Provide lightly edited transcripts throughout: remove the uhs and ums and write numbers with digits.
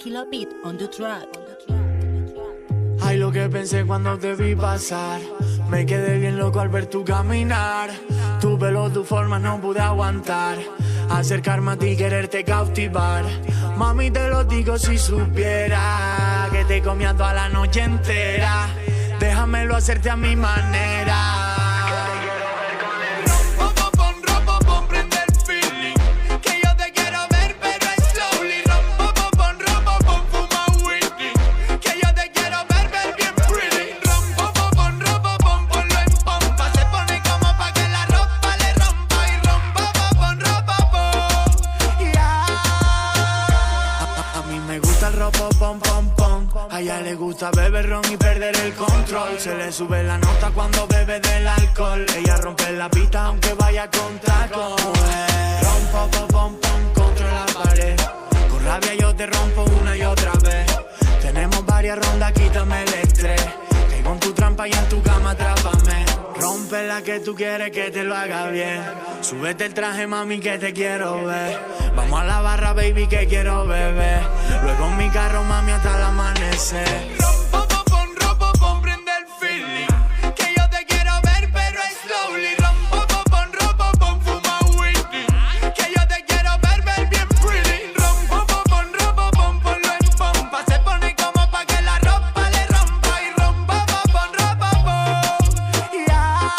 Killer beat on the track. Ay, lo que pensé cuando te vi pasar. Me quedé bien loco al ver tu caminar. Tu pelo, tu forma no pude aguantar. Acercarme a ti, quererte cautivar. Mami, te lo digo si supiera que te comía toda la noche entera. Déjamelo hacerte a mi manera. A ella le gusta beber ron y perder el control. Se le sube la nota cuando bebe del alcohol. Ella rompe la pista aunque vaya con tacos. Rompo, pom, pom, pom, contra la pared. Con rabia yo te rompo una y otra vez. Tenemos varias rondas, quítame el estrés. Caigo en tu trampa y en tu cama atrápame. Rompe la que tú quieres que te lo haga bien. Súbete el traje, mami, que te quiero ver. Vamos a la barra, baby, que quiero beber. Luego en mi carro, mami, hasta el amanecer. Rompo, prende el feeling. Que yo te quiero ver, pero es slowly. Rompo, fuma whisky. Que yo te quiero ver bien pretty. Rompo, ponlo en pompa. Se pone como pa' que la ropa le rompa. Y rompo, yeah.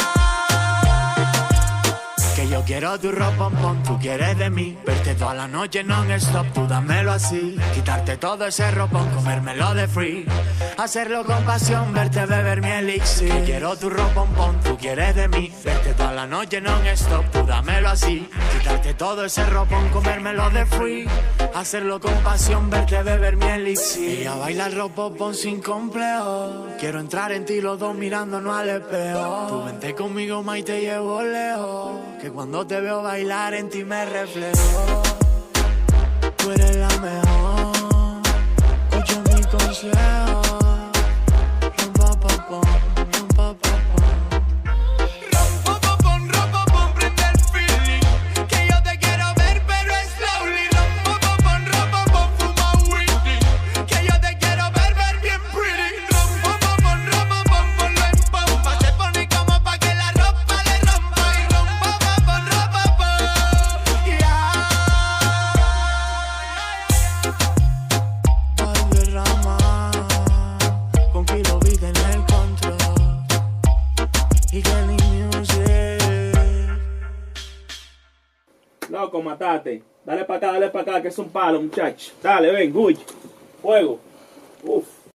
Que yo quiero tu ropa, tú quieres de mí. Verte toda la noche non-stop, tú dámelo así. Quitarte todo ese ropón, comérmelo de free. Hacerlo con pasión, verte beber mi elixir. Que quiero tu ropón, tú quieres de mí. Verte toda la noche non-stop, tú dámelo así. Quitarte todo ese ropón, comérmelo de free. Hacerlo con pasión, verte beber mi elixir. Ella baila el ropón sin complejo. Quiero entrar en ti los dos mirándonos al espejo. Tú vente conmigo, ma, y te llevo lejos. Que cuando te veo bailar en ti me reflejo. Tú eres la mejor. Escucha mi consejo. Rompa, pa, pom, rompa, pa, pom. Rompo, prende el feeling. Que yo te quiero ver, pero es slowly. Rompo, fuma whisky. Que yo te quiero ver bien pretty. Rompo, ponlo en pompa. Se pone como pa' que la ropa le rompa. Y rompo, yeah. Valderrama, con Kilo Beat en el control. Y Kenny Music. Loco, matate. Dale pa' acá, que es un palo, muchacho. Dale, ven, uy. Fuego. Uf.